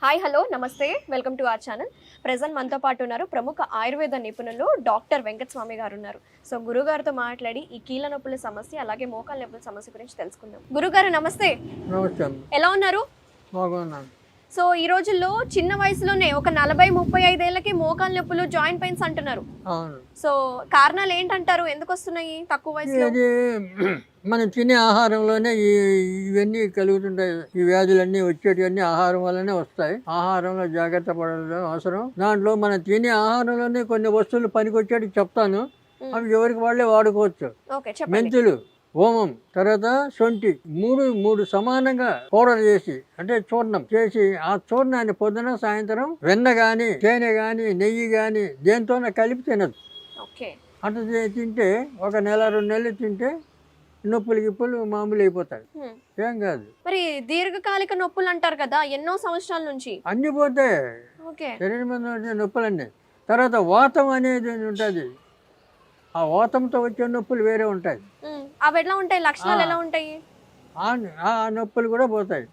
Hi hello నమస్తే welcome to our channel. Present మనతో పాటు ఉన్నారు ప్రముఖ ఆయుర్వేద నిపుణులు డాక్టర్ వెంకటస్వామి గారు ఉన్నారు. సో గురుగారితో మాట్లాడి ఈ కీళ్ళ నొప్పుల సమస్య అలాగే మోకాళ్ళ నొప్పుల సమస్య గురించి తెలుసుకుందాం. గురుగారు నమస్తే. నమస్తే. ఎలా ఉన్నారు? బాగున్నాను. సో ఈ రోజుల్లో చిన్న వయసులోనే ఒక 40-35 ఏళ్ళకి మోకాళ్ళ నొప్పులు జాయింట్ పెయిన్స్ అంటున్నారు. అవును. సో కారణాలు ఏంటంటారు? ఎందుకు వస్తున్నాయి తక్కువ వయసులో? ఇది మనం తినే ఆహారంలోనే ఇవన్నీ కలుగుతుంటాయి. ఈ వ్యాధులన్నీ వచ్చేటివన్నీ ఆహారం వల్లనే వస్తాయి. ఆహారంలో జాగ్రత్త పడడం అవసరం. దాంట్లో మనం తినే ఆహారంలోనే కొన్ని వస్తువులు పనికొచ్చేటి చెప్తాను. అవి ఎవరికి వాళ్ళే వాడుకోవచ్చు. ఓకే, చెప్పండి. మెంతులు, ఓమం, తర్వాత శొంఠి మూడు సమానంగా పౌడర్ చేసి అంటే చూర్ణం చేసి ఆ చూర్ణాన్ని పొద్దున సాయంత్రం వెన్న గాని తేనె గాని నెయ్యి గాని దేంతోనే కలిపి తినదు. ఓకే, అట్లా తింటే ఒక నెల 2 నెలలు తింటే నొప్పులు గిప్పులు మామూలు అయిపోతాయి. ఏం కాదు. మరి దీర్ఘకాలిక నొప్పులు అంటారు కదా, ఎన్నో సంవత్సరాల నుంచి అన్ని పోతాయి ఓకే శరీరం మీద వచ్చే నొప్పులన్నీ. తర్వాత వాతం అనేది ఉంటుంది. ఆ వాతంతో వచ్చే నొప్పులు వేరే ఉంటాయి. అవి ఎలా ఉంటాయి? లక్షణాలు ఎలా ఉంటాయి? ఆ నొప్పులు కూడా పోతాయి.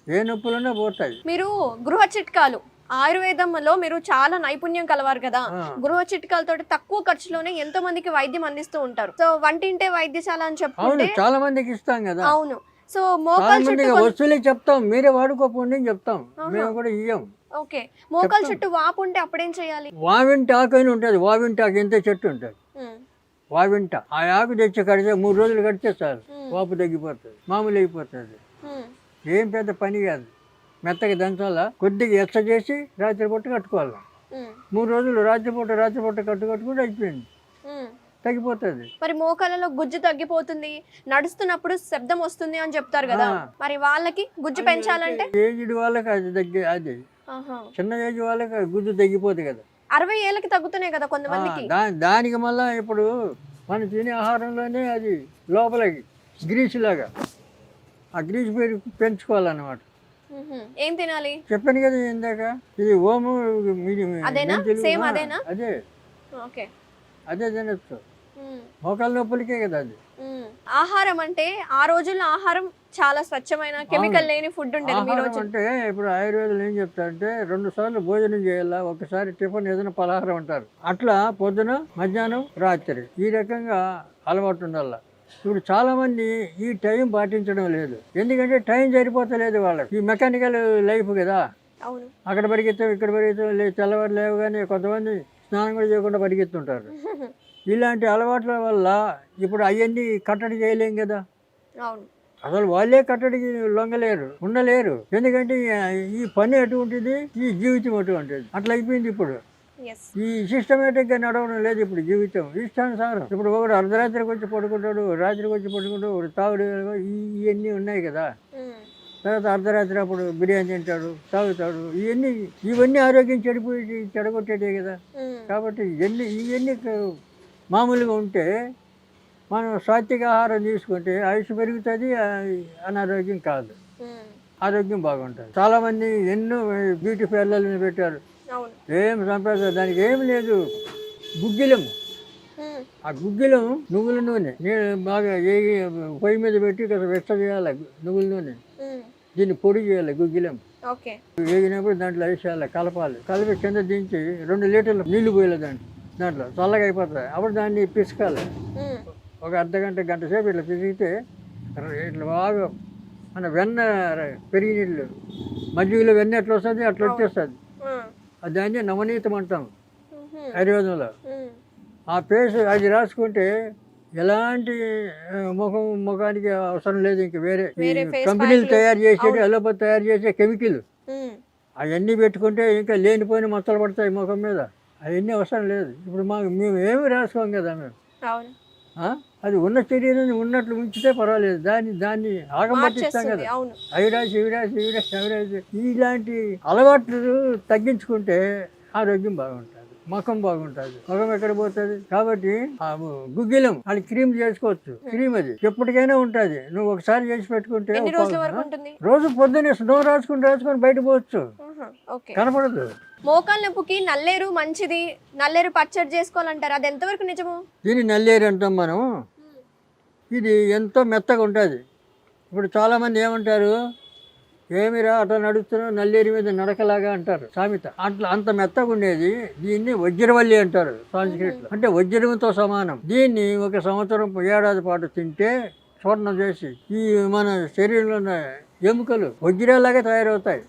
ఏ నొప్పులున్నా పోతాయి. మీరు గృహ చిట్కాలు ఆయుర్వేదంలో మీరు చాలా నైపుణ్యం కలవారు కదా. గృహ చిట్కాలతో తక్కువ ఖర్చులోనే ఎంతో మందికి వైద్యం అందిస్తూ ఉంటారు. సో వంటింటే వైద్యశాల అని చెప్పుకుంటే చాలా మందికి ఇస్తాం కదా. అవును. సో మోకాలు చుట్టూ వస్తువులే చెప్తాం, మీరే వాడుకోపోండి అని చెప్తాం. మేము కూడా ఇయ్యం. ఓకే, మోకాలు చుట్టూ వాపు ఉంటే అప్పుడేం చేయాలి? వావింటి ఆకు అని ఉంటుంది. వావింటి ఆకు ఎంత చెట్టు ఉంటుంది. వావింట ఆ ఆకు తెచ్చి కడితే 3 రోజులు కడితే చాలు, వాపు తగ్గిపోతుంది, మామూలు అయిపోతుంది. ఏం పెద్ద పని కాదు. మెత్తగా దంచాలా, కొద్దిగా ఎక్స చేసి రాత్రిపూట కట్టుకోవాలి. 3 రోజులు రాత్రిపూట కట్టుకుంటే అయిపోయింది, తగ్గిపోతుంది. మరి మోకాళ్ళలో గుజ్జు తగ్గిపోతుంది, నడుస్తున్నప్పుడు శబ్దం వస్తుంది అని చెప్తారు కదా. మరి వాళ్ళకి గుజ్జు పెంచాలంటే ఏజ్డ్ వాళ్ళకి అది చిన్న ఏజ్ వాళ్ళకి గుజ్జు తగ్గిపోతుంది కదా. 60 ఏళ్ళకి తగ్గుతున్నాయి కదా కొంతమందికి. దానికి మళ్ళా ఇప్పుడు మనం తినే ఆహారంలోనే అది లోపలికి గ్రీస్ లాగా ఆ గ్రీస్ పెంచుకోవాలన్నమాట. ఏం తినాలి చెప్పాను కదా ఇందాక. ఇది ఓము అదే తినచ్చు. మోకాళ్ళ నొప్పులకే కదా అది. ఆహారం అంటే ఆ రోజుల్లో ఆహారం చాలా స్వచ్ఛమైన కెమికల్ లేని ఫుడ్ ఉండేది. అంటే ఇప్పుడు ఆయుర్వేదం ఏం చెప్తారంటే 2 సార్లు భోజనం చేయాలా, ఒకసారి టిఫిన్ ఏదైనా పలహారం అంటారు. అట్లా పొద్దున మధ్యాహ్నం రాత్రి ఈ రకంగా అలవాటు ఉండాల. ఇప్పుడు చాలా మంది ఈ టైం పాటించడం లేదు. ఎందుకంటే టైం సరిపోతలేదు వాళ్ళకి. ఈ మెకానికల్ లైఫ్ కదా. అక్కడ పరిగెత్తాం ఇక్కడ పరిగెత్తాం, తెల్లవారు లేవగానే కొంతమంది స్నానం కూడా చేయకుండా పరిగెత్తుంటారు. ఇలాంటి అలవాట్ల వల్ల ఇప్పుడు అవన్నీ కట్టడి చేయలేం కదా. అసలు వాళ్ళే కట్టడికి లొంగలేరు, ఉండలేరు. ఎందుకంటే ఈ పని అటువంటిది, ఈ జీవితం అటువంటిది. అట్లా అయిపోయింది ఇప్పుడు. ఈ సిస్టమేటిక్ గా నడవడం లేదు ఇప్పుడు జీవితం, ఇష్టానుసారం. ఇప్పుడు ఒకడు అర్ధరాత్రికి వచ్చి పడుకుంటాడు, రాత్రికి వచ్చి పడుకుంటాడు, ఒకడు తాగుడు, ఇవన్నీ ఉన్నాయి కదా. తర్వాత అర్ధరాత్రి అప్పుడు బిర్యానీ తింటాడు, తాగుతాడు. ఇవన్నీ ఆరోగ్యం చెడగొట్టేదే కదా. కాబట్టి ఇవన్నీ మామూలుగా ఉంటే మనం సాత్విక ఆహారం తీసుకుంటే ఆయుష్ పెరుగుతుంది, అనారోగ్యం కాదు, ఆరోగ్యం బాగుంటుంది. చాలా మంది ఎన్నో బ్యూటీ పార్లర్లను పెట్టారు, ఏం సంపాదన దానికి ఏం లేదు. గుగ్గిలం, ఆ గుగ్గిలం నువ్వుల నూనె బాగా పొయ్యి మీద పెట్టి వెచ్చ చేయాలి. నువ్వుల నూనె దీన్ని పొడి చేయాలి. గుగ్గిలం వేగినప్పుడు దాంట్లో వేసేయాలి, కలపాలి. కలిపి కింద దించి 2 లీటర్లు నీళ్లు పోయాలి దాంట్లో చల్లగా అయిపోతుంది. అప్పుడు దాన్ని పిసకాలి. ఒక గంట సేపు ఇట్లా పిసిగితే ఇట్లా బాగా మన వెన్న పెరిగి నీళ్ళు మజ్జిగలో వెన్న ఎట్లా వస్తుంది అట్లా వచ్చేస్తుంది. దాన్ని నవనీతం అంటాం ఆయుర్వేదంలో. ఆ పేస్ట్ అది రాసుకుంటే ఎలాంటి ముఖానికి అవసరం లేదు. ఇంక వేరే కంపెనీలు తయారు చేసేది, అలోపతి తయారు చేసే కెమికల్ అవన్నీ పెట్టుకుంటే ఇంకా లేనిపోయిన మచ్చలు పడతాయి ముఖం మీద. అవన్నీ అవసరం లేదు. ఇప్పుడు మేము ఏమి రాసుకోం కదా. మేము అది ఉన్న శరీరాన్ని ఉన్నట్లు ఉంచితే పర్వాలేదు. దాన్ని ఆగం పట్టిస్తాం కదా. అవి రాసి ఇలాంటి అలవాట్లు తగ్గించుకుంటే ఆరోగ్యం బాగుంటుంది, ముఖం బాగుంటుంది. ముఖం ఎక్కడ పోతుంది? కాబట్టి ఆ గుగ్గిలం అది క్రీమ్ చేసుకోవచ్చు. క్రీమ్ అది ఎప్పటికైనా ఉంటుంది. నువ్వు ఒకసారి చేసి పెట్టుకుంటే రోజు పొద్దున్నే స్నో రాసుకుని బయట పోవచ్చు, కనపడదు. మోకాళ్ళ నొప్పికి నల్లేరు మంచిది, నల్లేరు పచ్చడి చేసుకోవాలంటారు, అది ఎంతవరకు నిజము? దీన్ని నల్లేరు అంటాం మనం. ఇది ఎంతో మెత్తగా ఉంటుంది. ఇప్పుడు చాలామంది ఏమంటారు, ఏమిరా అట్లా నడుస్తున్నావు నల్లేరి మీద నడకలాగా అంటారు సామెత. అట్లా అంత మెత్తగా ఉండేది. దీన్ని వజ్రవల్లి అంటారు సాంస్క్రిట్లో, అంటే వజ్రంతో సమానం. దీన్ని 1 సంవత్సరం ఏడాది పాటు తింటే చూర్ణం చేసి ఈ మన శరీరంలో ఉన్న ఎముకలు వజ్రాలాగా తయారవుతాయి.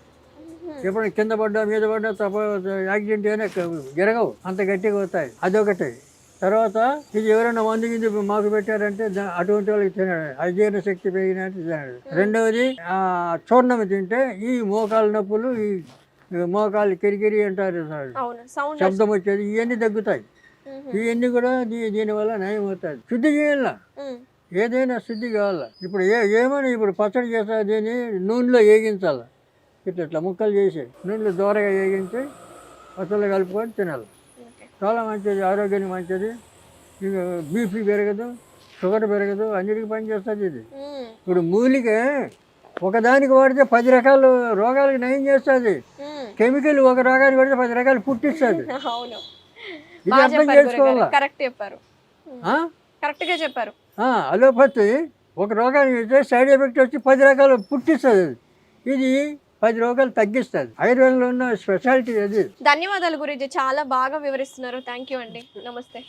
ఎప్పుడైనా కింద పడ్డా మీద పడ్డా యాక్సిడెంట్ అయినా జరగవు, అంత గట్టిగా అవుతాయి. అదొకటి. తర్వాత ఇది ఎవరైనా మందు గింది మాకు పెట్టారంటే అటువంటి వాళ్ళకి తినాడు, అజీర్ణ శక్తి పెరిగినట్టు తినాడు. రెండవది చూర్ణం తింటే ఈ మోకాలు నొప్పులు, ఈ మోకాలు కిరికిరి అంటారు, శబ్దం వచ్చేది, ఇవన్నీ తగ్గుతాయి. ఇవన్నీ కూడా దీనివల్ల నయం అవుతుంది. శుద్ధి చేయాల, ఏదైనా శుద్ధి కావాలా. ఇప్పుడు ఏమని ఇప్పుడు పచ్చడి చేస్తా, దీన్ని నూనెలో వేగించాలి. ఇట్లా ముక్కలు చేసి నూనెలో దూరగా వేగించి పచ్చళ్ళు కలుపుకొని తినాలి. చాలా మంచిది, ఆరోగ్యానికి మంచిది. ఇక బీపీ పెరగదు, షుగర్ పెరగదు, అన్నిటికీ పనిచేస్తుంది ఇది. ఇప్పుడు మూలిక ఒకదానికి వాడితే 10 రకాల రోగాలకు నయం చేస్తుంది. కెమికల్ ఒక రోగానికి వాడితే 10 రకాలు పుట్టిస్తుంది. ఇది అర్థం చేసుకోవాలా. అలోపతి ఒక రోగానికి అయితే సైడ్ ఎఫెక్ట్ వచ్చి 10 రకాలు పుట్టిస్తుంది. ఇది 10 రోగాలు తగ్గిస్తుంది. ఆయుర్వేదంలో ఉన్న స్పెషాలిటీ అది. ధన్యవాదాలు గురించి, చాలా బాగా వివరిస్తున్నారు. థ్యాంక్ యూ అండి. నమస్తే.